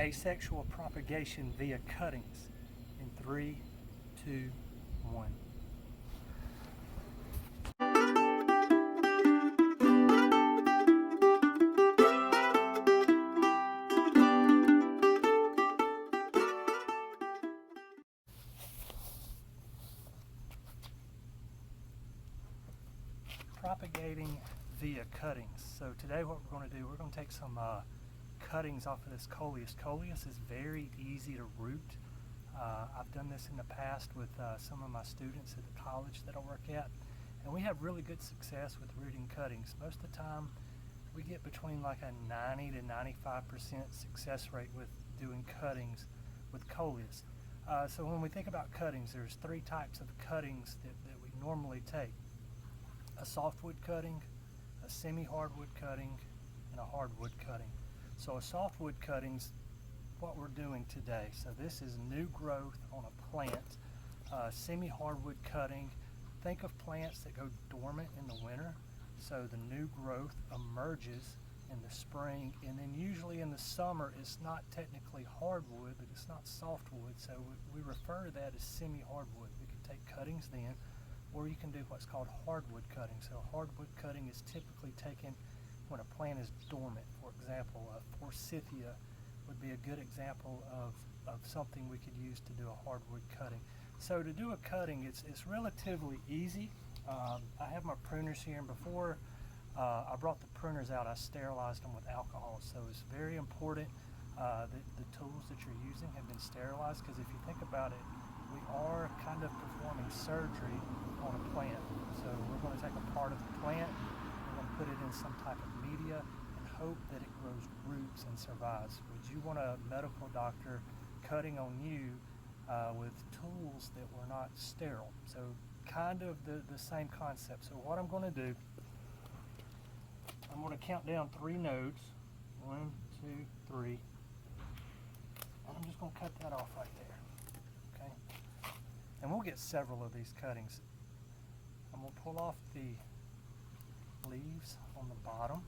asexual propagation via cuttings in 3, 2, 1. Propagating via cuttings. So today what we're going to do, we're going to take some cuttings off of this Coleus. Coleus is very easy to root. I've done this in the past with some of my students at the college that I work at, and we have really good success with rooting cuttings. Most of the time we get between like a 90 to 95% success rate with doing cuttings with Coleus. So when we think about cuttings, there's 3 types of cuttings that we normally take: a softwood cutting, a semi-hardwood cutting, and a hardwood cutting. So a softwood cutting's what we're doing today. So this is new growth on a plant. Semi-hardwood cutting, think of plants that go dormant in the winter. So the new growth emerges in the spring, and then usually in the summer it's not technically hardwood, but it's not softwood. So we refer to that as semi-hardwood. We can take cuttings then, or you can do what's called hardwood cutting. So hardwood cutting is typically taken when a plant is dormant. For example, forsythia would be a good example of something we could use to do a hardwood cutting. So to do a cutting, it's relatively easy. I have my pruners here, and before I brought the pruners out, I sterilized them with alcohol. So it's very important that the tools that you're using have been sterilized, because if you think about it, we are kind of performing surgery on a plant. So we're going to take a part of the plant, we're going to put it in some type of media and hope that it grows roots and survives. Would you want a medical doctor cutting on you with tools that were not sterile? So kind of the same concept. So what I'm going to do, I'm going to count down 3 nodes. 1, 2, 3. And I'm just going to cut that off right there. Okay? And we'll get several of these cuttings. I'm going to pull off the leaves on the bottom,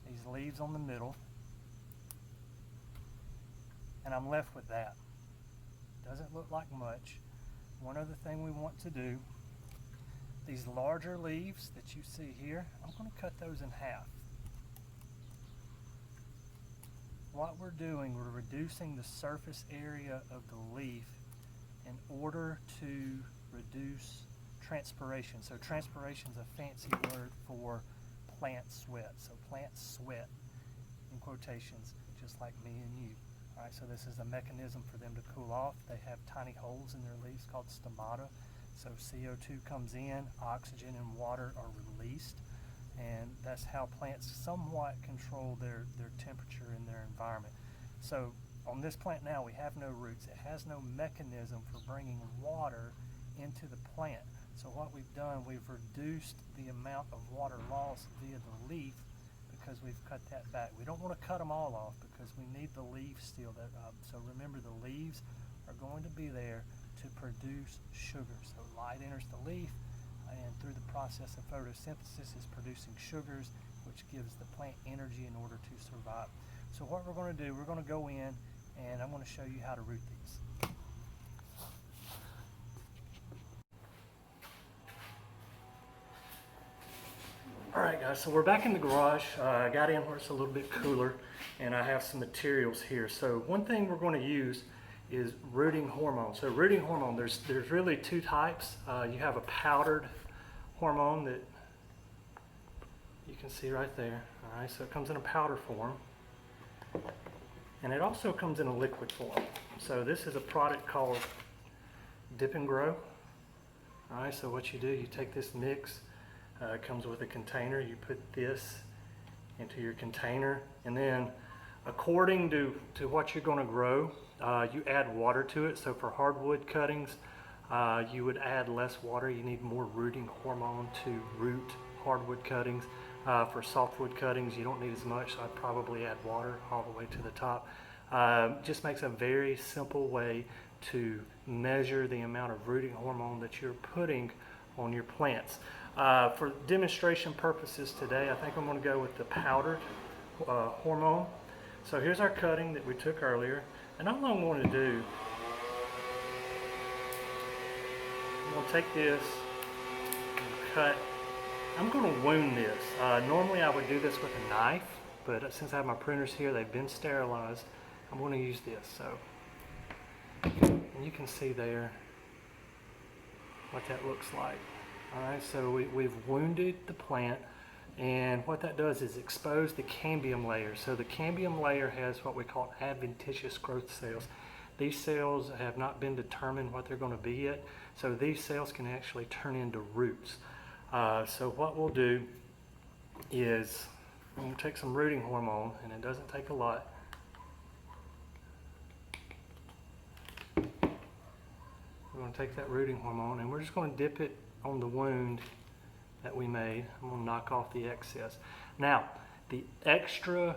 these leaves on the middle, and I'm left with that. Doesn't look like much. One other thing we want to do, these larger leaves that you see here, I'm going to cut those in half. What we're doing, we're reducing the surface area of the leaf in order to reduce transpiration. So transpiration is a fancy word for plant sweat. So plants sweat in quotations, just like me and you. All right, so this is a mechanism for them to cool off. They have tiny holes in their leaves called stomata. So CO2 comes in, oxygen and water are released, and that's how plants somewhat control their temperature in their environment. So on this plant now, we have no roots. It has no mechanism for bringing water into the plant. So what we've done, we've reduced the amount of water loss via the leaf because we've cut that back. We don't want to cut them all off because we need the leaves still. So remember, the leaves are going to be there to produce sugar. So light enters the leaf, and through the process of photosynthesis is producing sugars, which gives the plant energy in order to survive. So what we're going to do, we're going to go in and I'm going to show you how to root these. Alright guys, so we're back in the garage. I got in where it's a little bit cooler, and I have some materials here. So one thing we're going to use is rooting hormone. So rooting hormone, there's really 2 types. You have a powdered hormone that you can see right there. Alright, so it comes in a powder form, and it also comes in a liquid form. So this is a product called Dip and Grow. Alright, so what you do, you take this mix. It comes with a container. You put this into your container, and then according to what you're going to grow, you add water to it. So for hardwood cuttings, you would add less water. You need more rooting hormone to root hardwood cuttings. For softwood cuttings, you don't need as much, so I'd probably add water all the way to the top. Just makes a very simple way to measure the amount of rooting hormone that you're putting on your plants. For demonstration purposes today, I think I'm going to go with the powdered hormone. So here's our cutting that we took earlier, and all I'm going to do, I'm going to take this and cut. I'm going to wound this. Normally I would do this with a knife, but since I have my pruners here, they've been sterilized. I'm going to use this. So, and you can see there what that looks like. All right, so we've wounded the plant, and what that does is expose the cambium layer. So the cambium layer has what we call adventitious growth cells. These cells have not been determined what they're going to be yet, so these cells can actually turn into roots. So what we'll do is I'm going to take some rooting hormone, and it doesn't take a lot. We're going to take that rooting hormone, and we're just going to dip it on the wound that we made. I'm going to knock off the excess. Now, the extra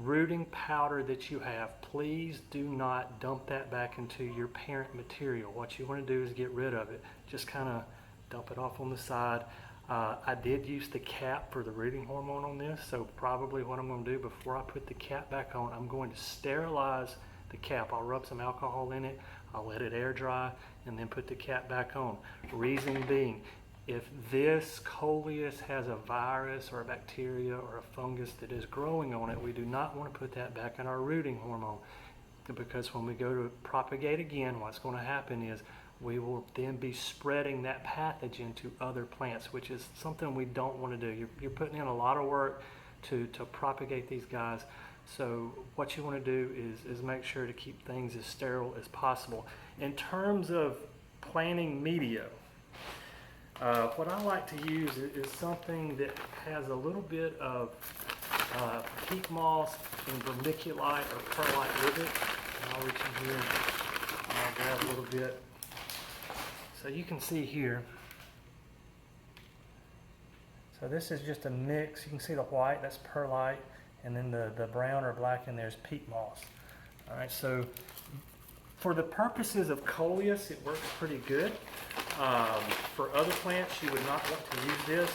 rooting powder that you have, please do not dump that back into your parent material. What you want to do is get rid of it. Just kind of dump it off on the side. I did use the cap for the rooting hormone on this, so probably what I'm going to do before I put the cap back on, I'm going to sterilize the cap. I'll rub some alcohol in it, I'll let it air dry, and then put the cap back on. Reason being, if this Coleus has a virus or a bacteria or a fungus that is growing on it, we do not want to put that back in our rooting hormone, because when we go to propagate again, what's going to happen is we will then be spreading that pathogen to other plants, which is something we don't want to do. You're putting in a lot of work to propagate these guys. So what you want to do is make sure to keep things as sterile as possible. In terms of planting media, what I like to use is something that has a little bit of peat moss and vermiculite or perlite with it. And I'll reach in here and I'll grab a little bit. So you can see here. So this is just a mix. You can see the white, that's perlite, and then the brown or black in there is peat moss. All right, so for the purposes of Coleus, it works pretty good. For other plants, you would not want to use this.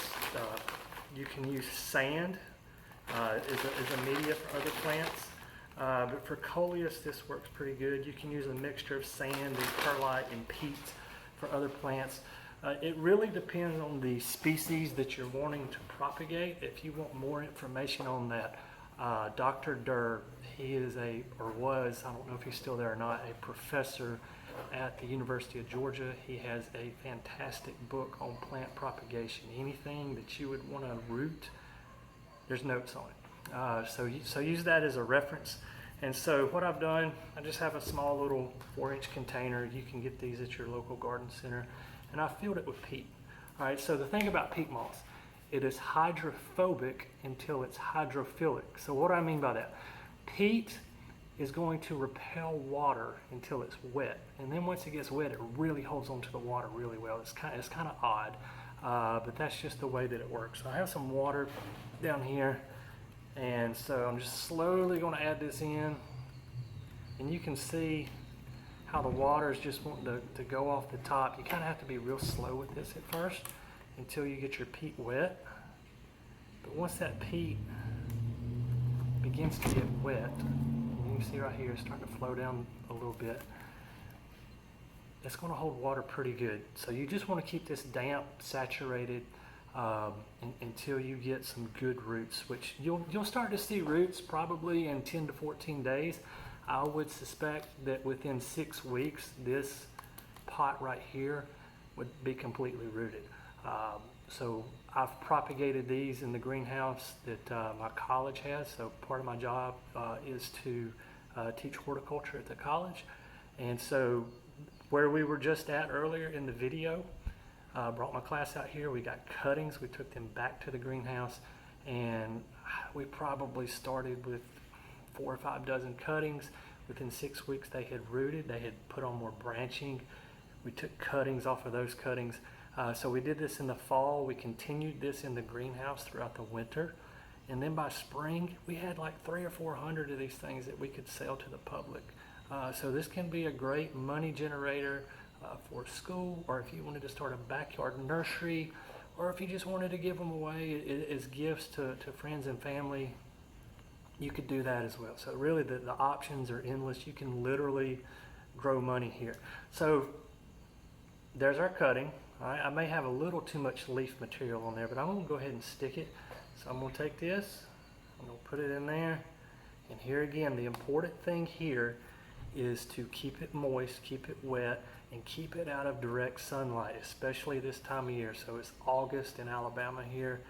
You can use sand as a media for other plants. But for Coleus, this works pretty good. You can use a mixture of sand and perlite and peat for other plants. It really depends on the species that you're wanting to propagate. If you want more information on that, Dr. Durr, he is or was, I don't know if he's still there or not, a professor at the University of Georgia. He has a fantastic book on plant propagation. Anything that you would want to root, there's notes on it. So use that as a reference. And so what I've done, I just have a small little 4-inch container. You can get these at your local garden center. And I filled it with peat. All right, so the thing about peat moss, it is hydrophobic until it's hydrophilic. So what do I mean by that? Peat is going to repel water until it's wet. And then once it gets wet, it really holds onto the water really well. It's kind of odd, but that's just the way that it works. So I have some water down here. And so I'm just slowly going to add this in, and you can see how the water is just wanting to go off the top. You kind of have to be real slow with this at first until you get your peat wet. But once that peat begins to get wet, you can see right here it's starting to flow down a little bit. It's going to hold water pretty good. So you just want to keep this damp, saturated, until you get some good roots, which you'll start to see roots probably in 10 to 14 days. I would suspect that within 6 weeks, this pot right here would be completely rooted. So I've propagated these in the greenhouse that my college has. So part of my job is to teach horticulture at the college. And so where we were just at earlier in the video, brought my class out here. We got cuttings. We took them back to the greenhouse, and we probably started with 4 or 5 dozen cuttings. Within 6 weeks, they had rooted. They had put on more branching. We took cuttings off of those cuttings. So we did this in the fall. We continued this in the greenhouse throughout the winter. And then by spring, we had like 300 or 400 of these things that we could sell to the public. So this can be a great money generator for school, or if you wanted to start a backyard nursery, or if you just wanted to give them away as gifts to friends and family. you could do that as well. So really the options are endless. You can literally grow money here. So there's our cutting. All right, I may have a little too much leaf material on there, but I'm gonna go ahead and stick it. So I'm gonna take this, I'm gonna put it in there. And here again, the important thing here is to keep it moist, keep it wet, and keep it out of direct sunlight, especially this time of year. So it's August in Alabama here,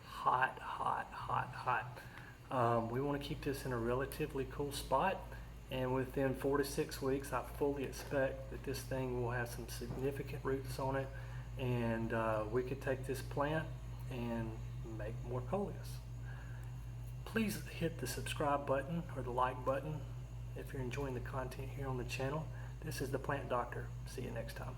hot, hot, hot, hot. We want to keep this in a relatively cool spot, and within 4 to 6 weeks, I fully expect that this thing will have some significant roots on it, and we could take this plant and make more Coleus. Please hit the subscribe button or the like button if you're enjoying the content here on the channel. This is the Plant Doctor. See you next time.